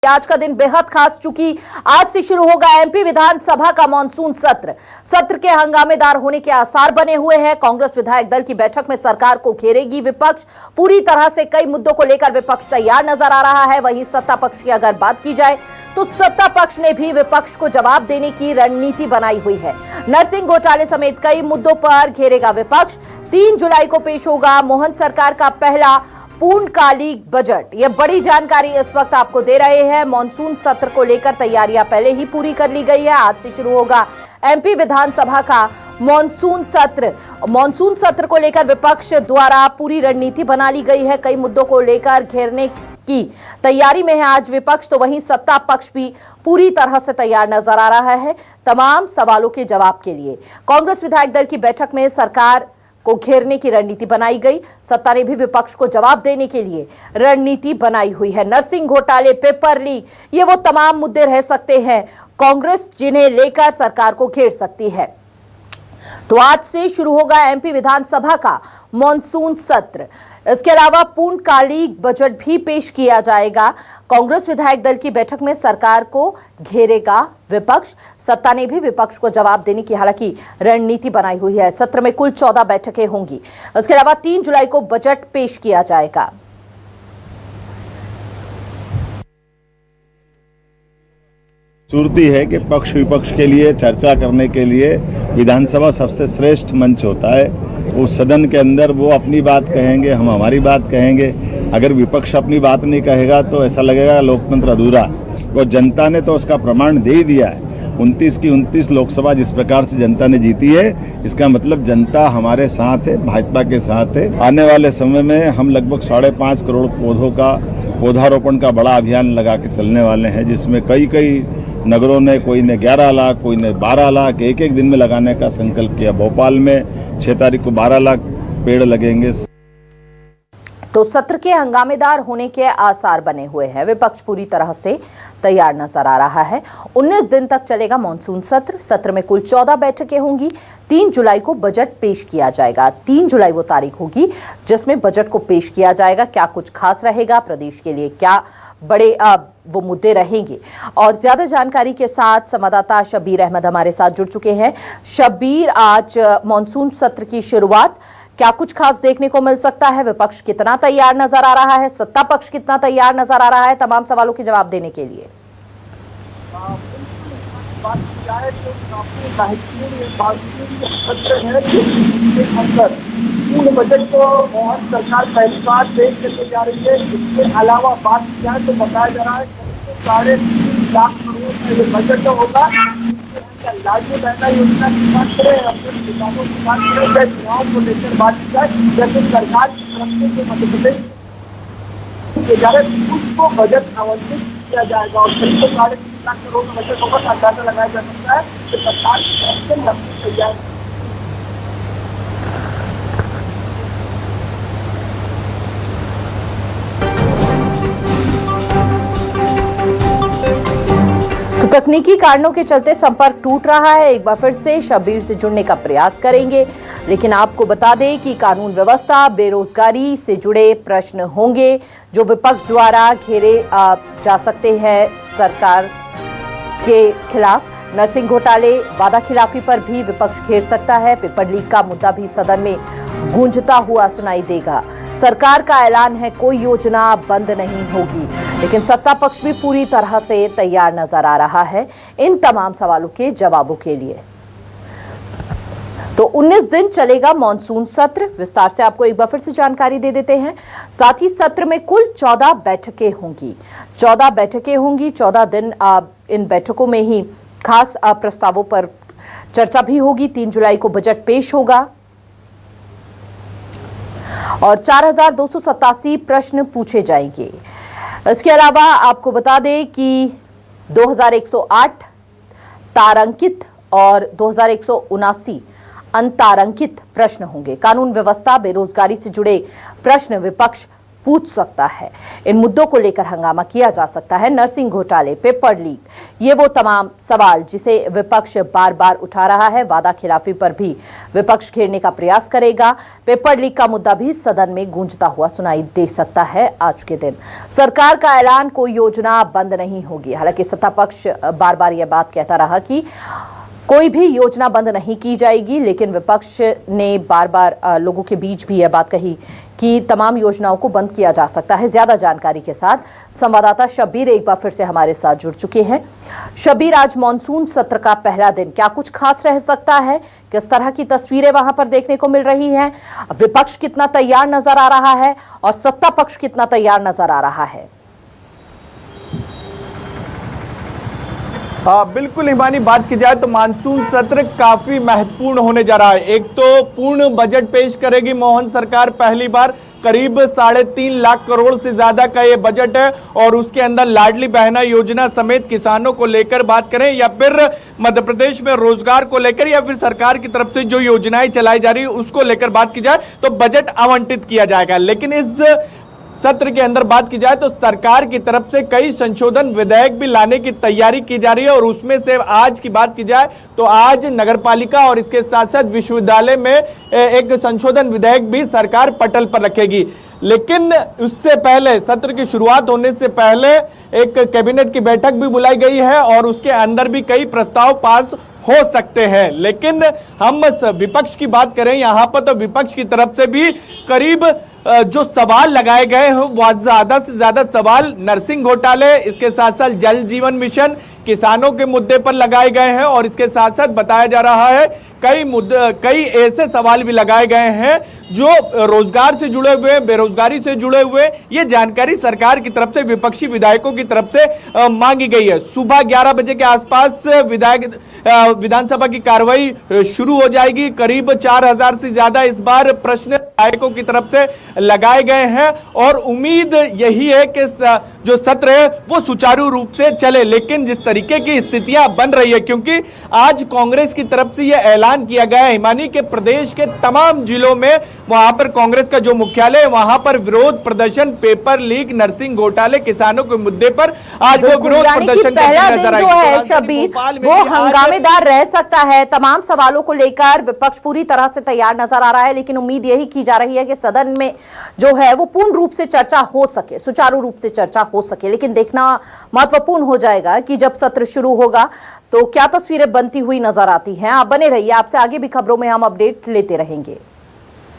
आज का दिन बेहद खास, चूंकि आज से शुरू होगा एमपी विधानसभा का मानसून सत्र के हंगामेदार होने के आसार बने हुए हैं। कांग्रेस विधायक दल की बैठक में सरकार को घेरेगी विपक्ष। पूरी तरह से कई मुद्दों को लेकर विपक्ष तैयार नजर आ रहा है। वहीं सत्ता पक्ष की अगर बात की जाए तो सत्ता पक्ष ने भी विपक्ष को जवाब देने की रणनीति बनाई हुई है। नरसिंह घोटाले समेत कई मुद्दों पर घेरेगा विपक्ष। 3 जुलाई को पेश होगा मोहन सरकार का पहला पूर्णकालिक बजट। यह बड़ी जानकारी इस वक्त आपको दे रहे हैं। मॉनसून सत्र को लेकर तैयारियां पहले ही पूरी कर ली गई है। आज से शुरू होगा एमपी विधानसभा का मॉनसून सत्र। मॉनसून सत्र को लेकर विपक्ष द्वारा पूरी रणनीति बना ली गई है। कई मुद्दों को लेकर घेरने की तैयारी में है आज विपक्ष, तो वहीं सत्ता पक्ष भी पूरी तरह से तैयार नजर आ रहा है तमाम सवालों के जवाब के लिए। कांग्रेस विधायक दल की बैठक में सरकार को घेरने की रणनीति बनाई गई। सत्ता ने भी विपक्ष को जवाब देने के लिए रणनीति बनाई हुई है। नरसिंह घोटाले, पेपर लीक, ये वो तमाम मुद्दे रह सकते हैं कांग्रेस जिन्हें लेकर सरकार को घेर सकती है। तो आज से शुरू होगा एमपी विधानसभा का मॉनसून सत्र। इसके अलावा पूर्णकालिक बजट भी पेश किया जाएगा। कांग्रेस विधायक दल की बैठक में सरकार को घेरेगा विपक्ष। सत्ता ने भी विपक्ष को जवाब देने की हालांकि रणनीति बनाई हुई है। सत्र में कुल 14 बैठकें होंगी। इसके अलावा 3 जुलाई को बजट पेश किया जाएगा। सूरती है कि पक्ष विपक्ष के लिए चर्चा करने के लिए विधानसभा सबसे श्रेष्ठ मंच होता है। वो सदन के अंदर वो अपनी बात कहेंगे, हम हमारी बात कहेंगे। अगर विपक्ष अपनी बात नहीं कहेगा तो ऐसा लगेगा लोकतंत्र अधूरा। वो जनता ने तो उसका प्रमाण दे ही दिया है। 29 की 29 लोकसभा जिस प्रकार से जनता ने जीती है, इसका मतलब जनता हमारे साथ है, भाजपा के साथ है। आने वाले समय में हम लगभग 5.5 करोड़ पौधों का पौधारोपण का बड़ा अभियान लगा के चलने वाले हैं, जिसमें कई नगरों ने, कोई ने 11 लाख, कोई ने 12 लाख एक दिन में लगाने का संकल्प किया। भोपाल में 6 तारीख को 12 लाख पेड़ लगेंगे। तो सत्र के हंगामेदार होने के आसार बने हुए हैं। विपक्ष पूरी तरह से तैयार नजर आ रहा है। 19 दिन तक चलेगा मॉनसून सत्र। सत्र में कुल 14 बैठकें होंगी। 3 जुलाई को बजट पेश किया जाएगा। 3 जुलाई वो तारीख होगी जिसमें बजट को पेश किया जाएगा। क्या कुछ खास रहेगा, प्रदेश के लिए क्या बड़े वो मुद्दे रहेंगे, और ज्यादा जानकारी के साथ संवाददाता शब्बीर अहमद हमारे साथ जुड़ चुके हैं। शब्बीर, आज मॉनसून सत्र की शुरुआत, क्या कुछ खास देखने को मिल सकता है? विपक्ष कितना तैयार नजर आ रहा है, सत्ता पक्ष कितना तैयार नजर आ रहा है तमाम सवालों के जवाब देने के लिए? पूर्ण बजट को मोहन सरकार पहली बार पेश करने जा रही है। इसके अलावा बात की जाए तो बताया जा रहा है 3.5 लाख करोड़ का ये बजट होगा। लाडली बहना योजना की बात करें, अपने किसानों की बात करें, चाहे चुनाव को लेकर बात की जाए, जैसे सरकार की तरफ से जो मध्य प्रदेश उसको बजट आवंटित किया जाएगा और 3.5 लाख करोड़ का बजट होगा। अंदाजा लगाया जा सकता है कि सरकार की तरफ से लंबी तैयारी। तकनीकी कारणों के चलते संपर्क टूट रहा है। एक बार फिर से शब्बीर से जुड़ने का प्रयास करेंगे, लेकिन आपको बता दें कि कानून व्यवस्था, बेरोजगारी से जुड़े प्रश्न होंगे जो विपक्ष द्वारा घेरे जा सकते हैं सरकार के खिलाफ। नरसिंह घोटाले, वादा खिलाफी पर भी विपक्ष घेर सकता है। पेपर लीक का मुद्दा भी सदन में गूंजता हुआ सुनाई देगा। सरकार का ऐलान है कोई योजना बंद नहीं होगी, लेकिन सत्ता पक्ष भी पूरी तरह से तैयार नजर आ रहा है इन तमाम सवालों के जवाबों के लिए। तो 19 दिन चलेगा मॉनसून सत्र। विस्तार से आपको एक बार फिर से जानकारी दे देते हैं। साथ ही सत्र में कुल 14 बैठकें होंगी। 14 बैठकें होंगी। 14 दिन इन बैठकों में ही खास प्रस्तावों पर चर्चा भी होगी। 3 जुलाई को बजट पेश होगा और 4287 प्रश्न पूछे जाएंगे। इसके अलावा आपको बता दें कि 2108 तारांकित और 2179 अंतारांकित प्रश्न होंगे। कानून व्यवस्था, बेरोजगारी से जुड़े प्रश्न विपक्ष पूछ सकता है। इन मुद्दों को लेकर हंगामा किया जा सकता है। नर्सिंग घोटाले, पेपर लीक, ये वो तमाम सवाल जिसे विपक्ष बार बार उठा रहा है। वादा खिलाफी पर भी विपक्ष घेरने का प्रयास करेगा। पेपर लीक का मुद्दा भी सदन में गूंजता हुआ सुनाई दे सकता है आज के दिन। सरकार का ऐलान, कोई योजना बंद नहीं होगी। हालांकि सत्ता पक्ष बार बार यह बात कहता रहा कि कोई भी योजना बंद नहीं की जाएगी, लेकिन विपक्ष ने बार बार लोगों के बीच भी यह बात कही कि तमाम योजनाओं को बंद किया जा सकता है। ज्यादा जानकारी के साथ संवाददाता शब्बीर एक बार फिर से हमारे साथ जुड़ चुके हैं। शब्बीर, आज मॉनसून सत्र का पहला दिन, क्या कुछ खास रह सकता है? किस तरह की तस्वीरें वहां पर देखने को मिल रही हैं? विपक्ष कितना तैयार नजर आ रहा है और सत्ता पक्ष कितना तैयार नजर आ रहा है? बिल्कुल हिमानी, बात की जाए तो मानसून सत्र काफी महत्वपूर्ण होने जा रहा है। एक तो पूर्ण बजट पेश करेगी मोहन सरकार, पहली बार करीब 3.5 लाख करोड़ से ज्यादा का ये बजट है और उसके अंदर लाडली बहना योजना समेत किसानों को लेकर बात करें या फिर मध्य प्रदेश में रोजगार को लेकर या फिर सरकार की तरफ से जो योजनाएं चलाई जा रही है उसको लेकर बात की जाए तो बजट आवंटित किया जाएगा। लेकिन इस सत्र के अंदर बात की जाए तो सरकार की तरफ से कई संशोधन विधेयक भी लाने की तैयारी की जा रही है और उसमें से आज की बात की जाए तो आज नगरपालिका और इसके साथ साथ विश्वविद्यालय में एक संशोधन विधेयक भी सरकार पटल पर रखेगी। लेकिन उससे पहले, सत्र की शुरुआत होने से पहले एक कैबिनेट की बैठक भी बुलाई गई है और उसके अंदर भी कई प्रस्ताव पास हो सकते हैं। लेकिन हम विपक्ष की बात करें यहां पर तो विपक्ष की तरफ से भी करीब जो सवाल लगाए गए हैं वह ज्यादा से ज्यादा सवाल नर्सिंग घोटाले, इसके साथ साथ जल जीवन मिशन, किसानों के मुद्दे पर लगाए गए हैं और इसके साथ साथ बताया जा रहा है कई ऐसे सवाल भी लगाए गए हैं जो रोजगार से जुड़े हुए, बेरोजगारी से जुड़े हुए। ये जानकारी सरकार की तरफ से विपक्षी विधायकों की तरफ से मांगी गई है। सुबह 11 बजे के आसपास विधानसभा की कार्रवाई शुरू हो जाएगी। करीब 4000 से ज्यादा इस बार प्रश्न विधायकों की तरफ से लगाए गए हैं और उम्मीद यही है कि जो सत्र है वो सुचारू रूप से चले। लेकिन जिस तरीके की स्थितियां बन रही है, क्योंकि आज कांग्रेस की तरफ से यह ऐलान किया गया है हिमानी के प्रदेश के तमाम जिलों में वहां पर कांग्रेस का जो मुख्यालय है वहां पर विरोध प्रदर्शन, पेपर लीक, नर्सिंग घोटाले, किसानों के मुद्दे पर आज वो विरोध प्रदर्शन पहला दिन जो है शब्बीर वो हंगामेदार रह सकता है। तमाम सवालों को लेकर विपक्ष पूरी तरह से तैयार नजर आ रहा है, लेकिन उम्मीद यही की जा रही है कि सदन में जो है वो पूर्ण रूप से चर्चा हो सके, सुचारू रूप से चर्चा हो सके। लेकिन देखना महत्वपूर्ण हो जाएगा कि जब सत्र शुरू होगा तो क्या तस्वीरें बनती हुई नजर आती हैं। आप बने रहिए, आपसे आगे भी खबरों में हम अपडेट लेते रहेंगे।